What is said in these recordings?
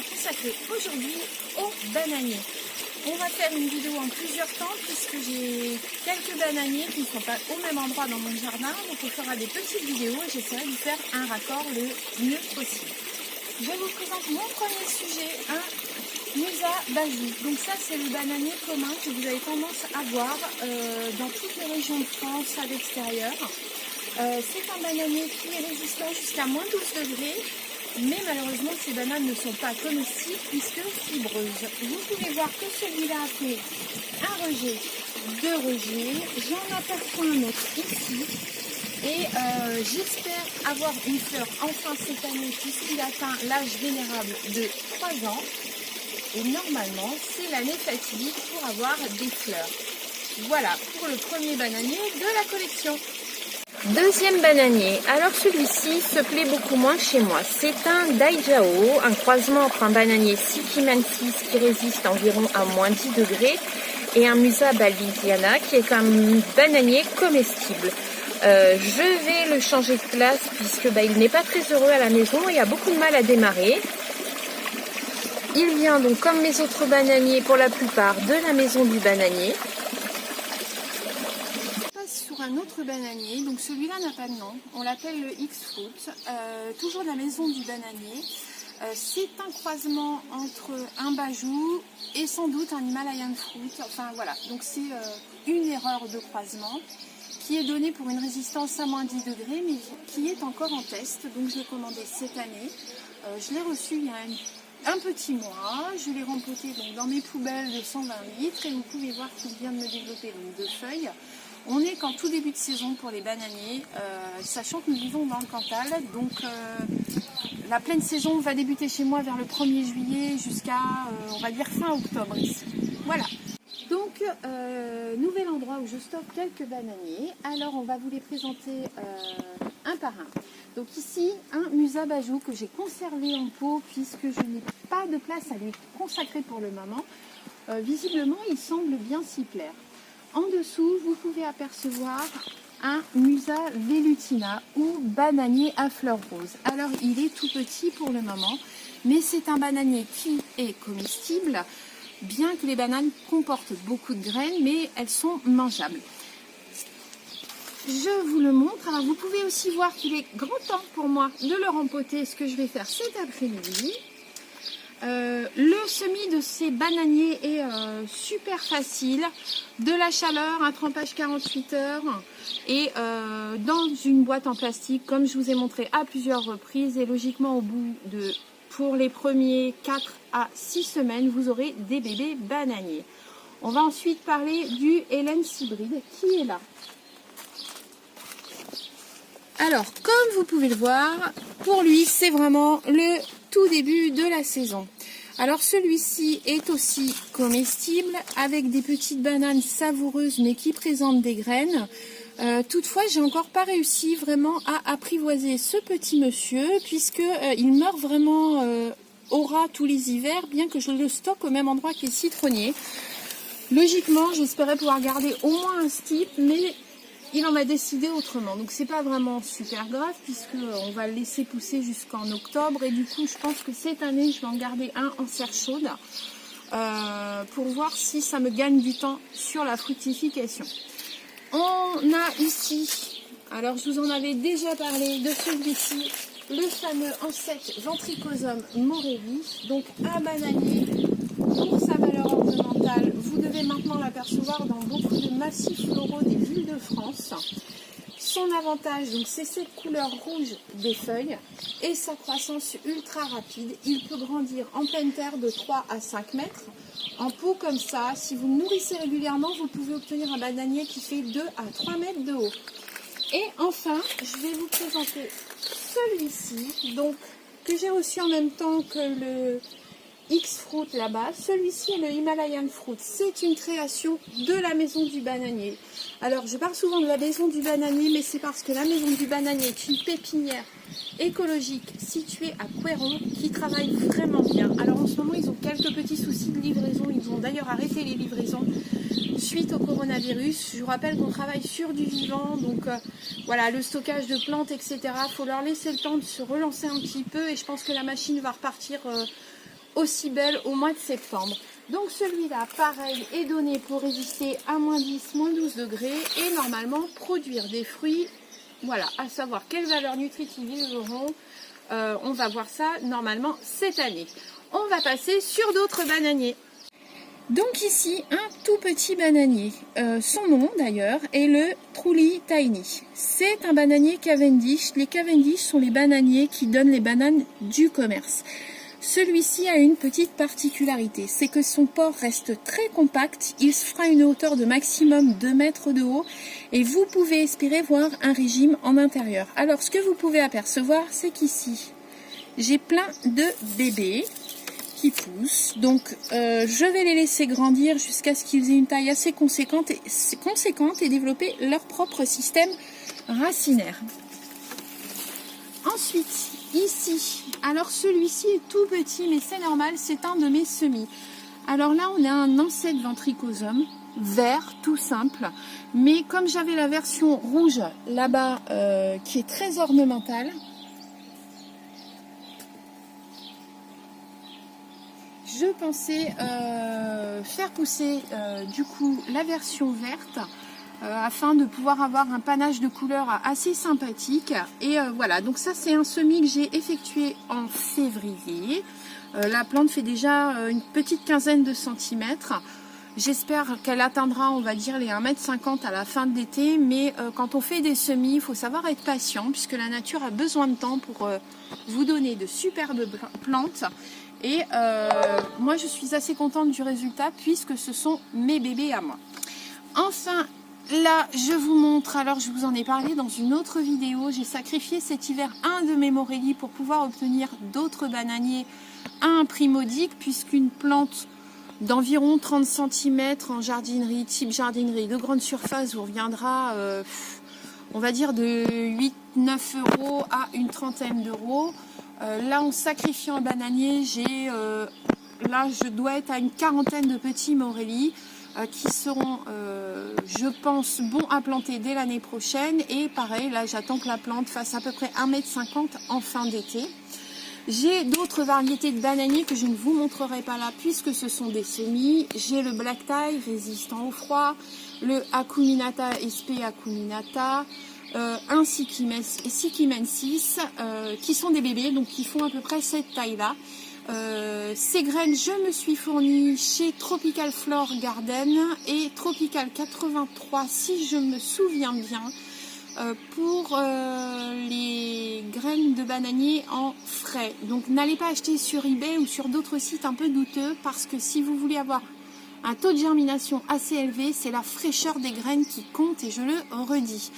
consacrée aujourd'hui aux bananiers. On va faire une vidéo en plusieurs temps puisque j'ai quelques bananiers qui ne sont pas au même endroit dans mon jardin. Donc on fera des petites vidéos et j'essaierai de faire un raccord le mieux possible. Je vous présente mon premier sujet, un Musa bajou. Donc ça c'est le bananier commun que vous avez tendance à voir dans toutes les régions de France à l'extérieur. C'est un bananier qui est résistant jusqu'à moins 12 degrés. Mais malheureusement, ces bananes ne sont pas comestibles puisque fibreuses. Vous pouvez voir que celui-là a fait un rejet, deux rejets. J'en aperçois un autre ici. Et j'espère avoir une fleur enfin cette année puisqu'il atteint l'âge vénérable de 3 ans. Et normalement, c'est l'année fatidique pour avoir des fleurs. Voilà pour le premier bananier de la collection. Deuxième bananier, alors celui-ci se plaît beaucoup moins chez moi. C'est un Daijao, un croisement entre un bananier Sikimansis qui résiste environ à moins 10 degrés et un Musa balbisiana qui est un bananier comestible. Je vais le changer de place puisque il n'est pas très heureux à la maison et a beaucoup de mal à démarrer. Il vient donc comme mes autres bananiers pour la plupart de la maison du bananier. Un autre bananier, donc celui-là n'a pas de nom, on l'appelle le X-Fruit, toujours de la maison du bananier. C'est un croisement entre un bajou et sans doute un Himalayan fruit, enfin voilà, donc c'est une erreur de croisement qui est donnée pour une résistance à moins 10 degrés mais qui est encore en test, donc je l'ai commandé cette année. Je l'ai reçu il y a un petit mois, je l'ai rempoté donc dans mes poubelles de 120 litres et vous pouvez voir qu'il vient de me développer donc 2 feuilles. On est qu'en tout début de saison pour les bananiers, sachant que nous vivons dans le Cantal, donc la pleine saison va débuter chez moi vers le 1er juillet jusqu'à, on va dire, fin octobre ici. Voilà. Donc, nouvel endroit où je stocke quelques bananiers. Alors, on va vous les présenter un par un. Donc ici, un Musa bajou que j'ai conservé en pot puisque je n'ai pas de place à lui consacrer pour le moment. Visiblement, il semble bien s'y plaire. En dessous, vous pouvez apercevoir un Musa velutina ou bananier à fleurs roses. Alors, il est tout petit pour le moment, mais c'est un bananier qui est comestible, bien que les bananes comportent beaucoup de graines, mais elles sont mangeables. Je vous le montre. Alors, vous pouvez aussi voir qu'il est grand temps pour moi de le rempoter, ce que je vais faire cet après-midi. Le semis de ces bananiers est super facile, de la chaleur, un trempage 48 heures et dans une boîte en plastique comme je vous ai montré à plusieurs reprises et logiquement au bout de, pour les premiers 4 à 6 semaines, vous aurez des bébés bananiers. On va ensuite parler du Hélène hybride qui est là. Alors, comme vous pouvez le voir, pour lui, c'est vraiment le tout début de la saison. Alors, celui-ci est aussi comestible avec des petites bananes savoureuses mais qui présentent des graines. Toutefois, j'ai encore pas réussi vraiment à apprivoiser ce petit monsieur puisque il meurt vraiment au ras tous les hivers, bien que je le stocke au même endroit que les citronniers. Logiquement, j'espérais pouvoir garder au moins un stipe, mais il en a décidé autrement, donc c'est pas vraiment super grave puisque on va le laisser pousser jusqu'en octobre et du coup je pense que cette année je vais en garder un en serre chaude pour voir si ça me gagne du temps sur la fructification. On a ici, alors je vous en avais déjà parlé de celui-ci, le fameux Ancêtre Ventricosum morevi, donc un bananier pour sa valeur ornementale. Vous devez maintenant l'apercevoir dans beaucoup de massifs floraux des villes de France. Son avantage, donc, c'est cette couleur rouge des feuilles et sa croissance ultra rapide. Il peut grandir en pleine terre de 3 à 5 mètres. En pot comme ça, si vous le nourrissez régulièrement, vous pouvez obtenir un bananier qui fait 2 à 3 mètres de haut. Et enfin, je vais vous présenter celui-ci, donc que j'ai reçu en même temps que le X-Fruit là-bas. Celui-ci est le Himalayan Fruit. C'est une création de la maison du bananier. Alors, je parle souvent de la maison du bananier, mais c'est parce que la maison du bananier est une pépinière écologique située à Couëron qui travaille vraiment bien. Alors, en ce moment, ils ont quelques petits soucis de livraison. Ils ont d'ailleurs arrêté les livraisons suite au coronavirus. Je vous rappelle qu'on travaille sur du vivant, donc voilà, le stockage de plantes, etc. Il faut leur laisser le temps de se relancer un petit peu et je pense que la machine va repartir aussi belle au mois de septembre. Donc celui-là, pareil, est donné pour résister à moins 10, moins 12 degrés et normalement produire des fruits. Voilà, à savoir quelle valeur nutritive ils auront. On va voir ça normalement cette année. On va passer sur d'autres bananiers. Donc ici, un tout petit bananier. Son nom d'ailleurs est le Truly Tiny. C'est un bananier Cavendish. Les Cavendish sont les bananiers qui donnent les bananes du commerce. Celui-ci a une petite particularité, c'est que son port reste très compact, il se fera une hauteur de maximum 2 mètres de haut et vous pouvez espérer voir un régime en intérieur. Alors ce que vous pouvez apercevoir, c'est qu'ici, j'ai plein de bébés qui poussent, donc je vais les laisser grandir jusqu'à ce qu'ils aient une taille assez conséquente et développer leur propre système racinaire. Ensuite, ici, alors celui-ci est tout petit, mais c'est normal, c'est un de mes semis. Alors là, on a un ancêtre ventricosum, vert, tout simple. Mais comme j'avais la version rouge là-bas, qui est très ornementale, je pensais faire pousser du coup la version verte, afin de pouvoir avoir un panache de couleurs assez sympathique. Et voilà, donc ça c'est un semis que j'ai effectué en février. La plante fait déjà une petite quinzaine de centimètres. J'espère qu'elle atteindra, on va dire, les 1,50 m à la fin de l'été. Mais quand on fait des semis, il faut savoir être patient, puisque la nature a besoin de temps pour vous donner de superbes plantes. Et moi je suis assez contente du résultat, puisque ce sont mes bébés à moi. Enfin, là, je vous montre, alors je vous en ai parlé dans une autre vidéo, j'ai sacrifié cet hiver un de mes Morelli pour pouvoir obtenir d'autres bananiers à un prix modique, puisqu'une plante d'environ 30 cm en jardinerie, type jardinerie de grande surface, vous reviendra, on va dire, de 8-9 € à une trentaine d'euros. Là, en sacrifiant un bananier, là, je dois être à une quarantaine de petits Morelli. Qui seront, je pense, bons à planter dès l'année prochaine. Et pareil, là, j'attends que la plante fasse à peu près 1,50 m en fin d'été. J'ai d'autres variétés de bananiers que je ne vous montrerai pas là, puisque ce sont des semis. J'ai le Black Tie, résistant au froid, le Acuminata SP Acuminata, un Sikimensis, qui sont des bébés, donc qui font à peu près cette taille-là. Ces graines, je me suis fournie chez Tropical Flore Garden et Tropical 83, si je me souviens bien, pour les graines de bananier en frais. Donc n'allez pas acheter sur eBay ou sur d'autres sites un peu douteux, parce que si vous voulez avoir un taux de germination assez élevé, c'est la fraîcheur des graines qui compte, et je le redis.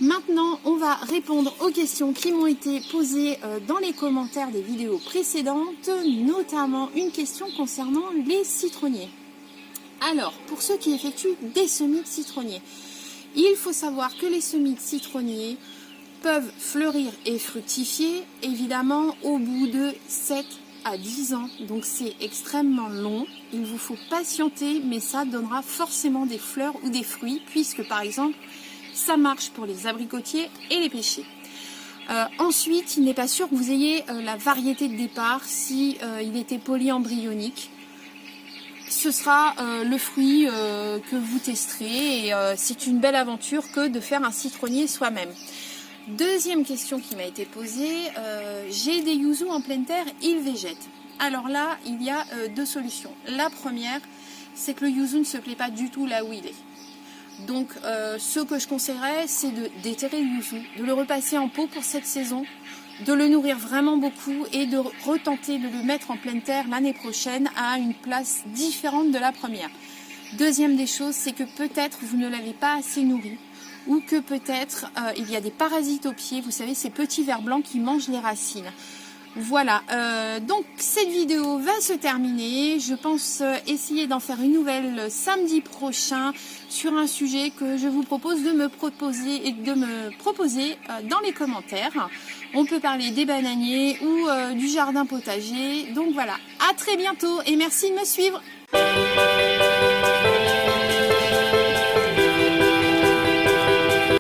Maintenant, on va répondre aux questions qui m'ont été posées dans les commentaires des vidéos précédentes, notamment une question concernant les citronniers. Alors, pour ceux qui effectuent des semis de citronniers, il faut savoir que les semis de citronniers peuvent fleurir et fructifier, évidemment, au bout de 7 à 10 ans. Donc c'est extrêmement long, il vous faut patienter, mais ça donnera forcément des fleurs ou des fruits, puisque par exemple, ça marche pour les abricotiers et les pêchers. Ensuite, il n'est pas sûr que vous ayez la variété de départ si il était polyembryonique. Ce sera le fruit que vous testerez, et c'est une belle aventure que de faire un citronnier soi-même. Deuxième question qui m'a été posée, j'ai des yuzu en pleine terre, ils végètent. Alors là, il y a deux solutions. La première, c'est que le yuzu ne se plaît pas du tout là où il est. Donc ce que je conseillerais, c'est de déterrer le yuzu, de le repasser en pot pour cette saison, de le nourrir vraiment beaucoup et de retenter de le mettre en pleine terre l'année prochaine à une place différente de la première. Deuxième des choses, c'est que peut-être vous ne l'avez pas assez nourri, ou que peut-être il y a des parasites au pied, vous savez, ces petits vers blancs qui mangent les racines. Voilà, donc cette vidéo va se terminer. Je pense essayer d'en faire une nouvelle samedi prochain sur un sujet que je vous propose de me proposer dans les commentaires. On peut parler des bananiers ou du jardin potager. Donc voilà, à très bientôt et merci de me suivre.